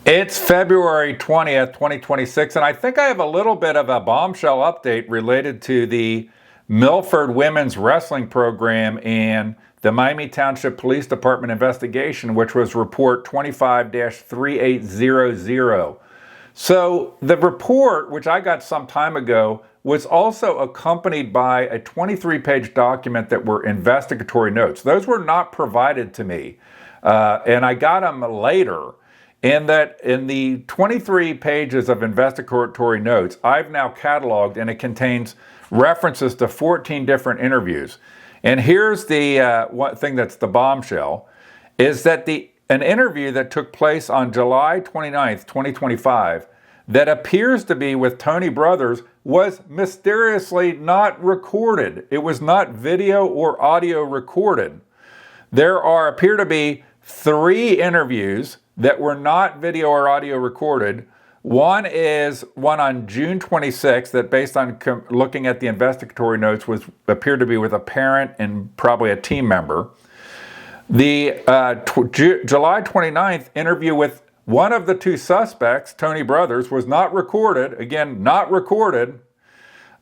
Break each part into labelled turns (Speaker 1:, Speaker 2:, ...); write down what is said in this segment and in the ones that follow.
Speaker 1: It's February 20th, 2026, and I think I have a little bit of a bombshell update related to the Milford Women's Wrestling Program and the Miami Township Police Department investigation, which was report 25-3800. So the report, which I got some time ago, was also accompanied by a 23-page document that were investigatory notes. Those were not provided to me, and I got them later. And that in the 23 pages of investigatory notes, I've now cataloged, and it contains references to 14 different interviews. And here's the one thing that's the bombshell, is that an interview that took place on July 29th, 2025, that appears to be with Tony Brothers was mysteriously not recorded. It was not video or audio recorded. There appear to be 3 interviews that were not video or audio recorded. One is one on June 26th that, based on looking at the investigatory notes, appeared to be with a parent and probably a team member. The July 29th interview with one of the 2 suspects, Tony Brothers, was not recorded. Again, not recorded.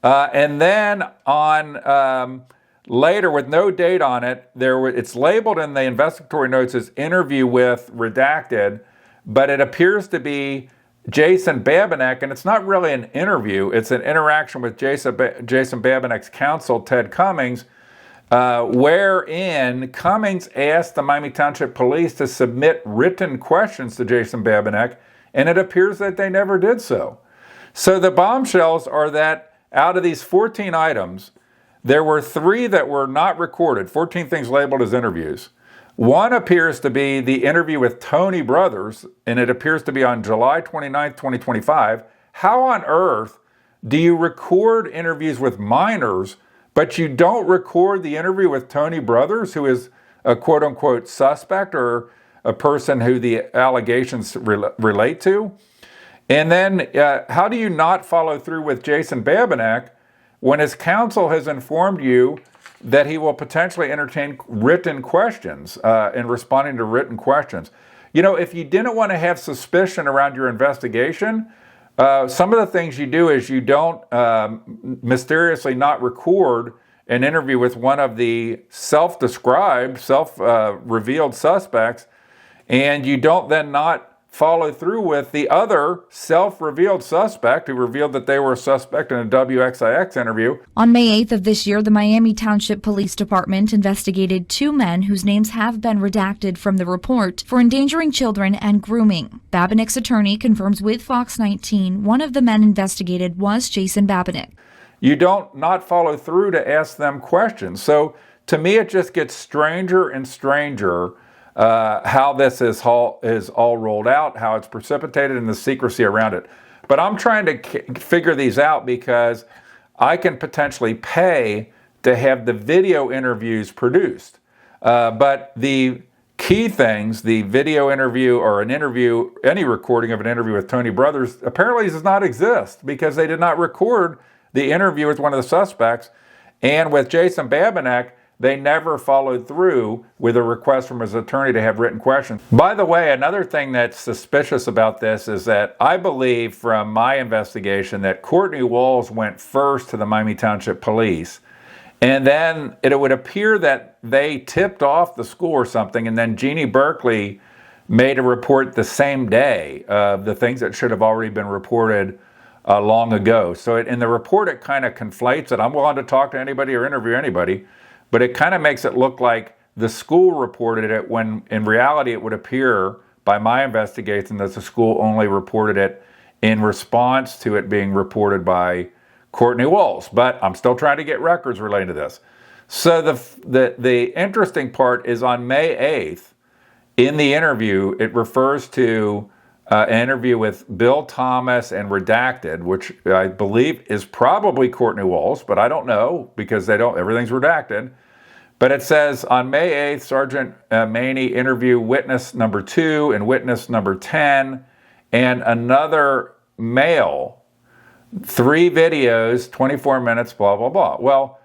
Speaker 1: And then on later, with no date on it, it's labeled in the investigatory notes as interview with redacted, but it appears to be Jason Babinec, and it's not really an interview. It's an interaction with Jason Babinec's counsel, Ted Cummings, wherein Cummings asked the Miami Township Police to submit written questions to Jason Babinec, and it appears that they never did so. So the bombshells are that out of these 14 items, there were 3 that were not recorded, 14 things labeled as interviews. One appears to be the interview with Tony Brothers, and it appears to be on July 29th, 2025. How on earth do you record interviews with minors, but you don't record the interview with Tony Brothers, who is a quote-unquote suspect or a person who the allegations relate to? And then how do you not follow through with Jason Babinec when his counsel has informed you that he will potentially entertain written questions in responding to written questions? You know, if you didn't want to have suspicion around your investigation, some of the things you do is you don't mysteriously not record an interview with one of the self-described, self-revealed suspects, and you don't then not follow through with the other self-revealed suspect who revealed that they were a suspect in a WXIX interview.
Speaker 2: On May 8th of this year, the Miami Township Police Department investigated 2 men whose names have been redacted from the report for endangering children and grooming. Babinec's attorney confirms with Fox 19 one of the men investigated was Jason Babinec.
Speaker 1: You don't not follow through to ask them questions. So to me, it just gets stranger and stranger how this is all rolled out, how it's precipitated, and the secrecy around it. But I'm trying to figure these out because I can potentially pay to have the video interviews produced. But the key things, the video interview or an interview, any recording of an interview with Tony Brothers, apparently does not exist because they did not record the interview with one of the suspects. And with Jason Babinec, they never followed through with a request from his attorney to have written questions. By the way, another thing that's suspicious about this is that I believe from my investigation that Courtney Walls went first to the Miami Township Police, and then it would appear that they tipped off the school or something, and then Jeannie Berkeley made a report the same day of the things that should have already been reported long ago. So in the report, it kind of conflates it. I'm willing to talk to anybody or interview anybody, but it kind of makes it look like the school reported it when in reality it would appear by my investigation that the school only reported it in response to it being reported by Courtney Walls. But I'm still trying to get records related to this. So the interesting part is on May 8th, in the interview, it refers to an interview with Bill Thomas and redacted, which I believe is probably Courtney Walls, but I don't know because everything's redacted. But it says on May 8th, Sergeant Maney interview witness number 2 and witness number 10 and another male, 3 videos, 24 minutes, blah, blah, blah. Well,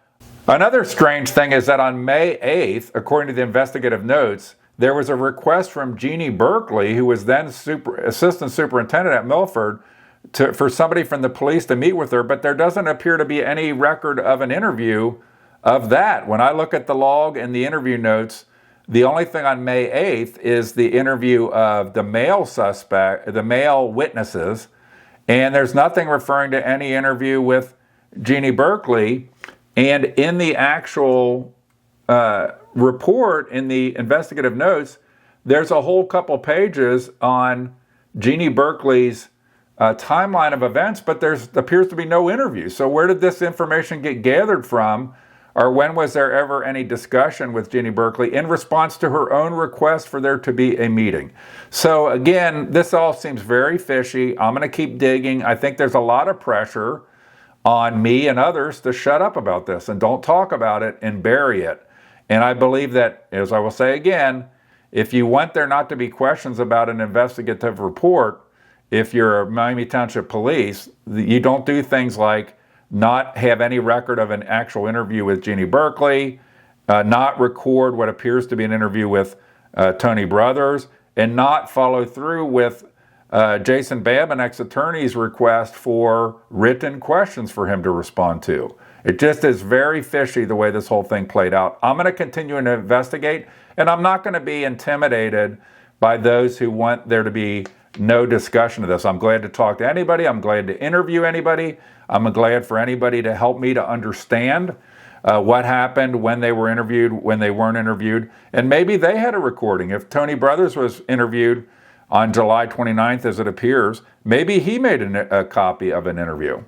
Speaker 1: another strange thing is that on May 8th, according to the investigative notes, there was a request from Jeannie Berkeley, who was then assistant superintendent at Milford, for somebody from the police to meet with her, but there doesn't appear to be any record of an interview of that. When I look at the log and the interview notes, the only thing on May 8th is the interview of the male witnesses, and there's nothing referring to any interview with Jeannie Berkeley. And in the actual report, in the investigative notes, there's a whole couple pages on Jeannie Berkeley's timeline of events, but there appears to be no interview. So where did this information get gathered from? Or when was there ever any discussion with Jeannie Berkeley in response to her own request for there to be a meeting? So again, this all seems very fishy. I'm going to keep digging. I think there's a lot of pressure on me and others to shut up about this and don't talk about it and bury it. And I believe that, as I will say again, if you want there not to be questions about an investigative report, if you're Miami Township Police, you don't do things like not have any record of an actual interview with Jeannie Berkeley, not record what appears to be an interview with Tony Brothers, and not follow through with Jason Babinec's attorney's request for written questions for him to respond to. It just is very fishy the way this whole thing played out. I'm going to continue to investigate, and I'm not going to be intimidated by those who want there to be no discussion of this. I'm glad to talk to anybody. I'm glad to interview anybody. I'm glad for anybody to help me to understand what happened when they were interviewed, when they weren't interviewed. And maybe they had a recording. If Tony Brothers was interviewed on July 29th, as it appears, maybe he made a copy of an interview.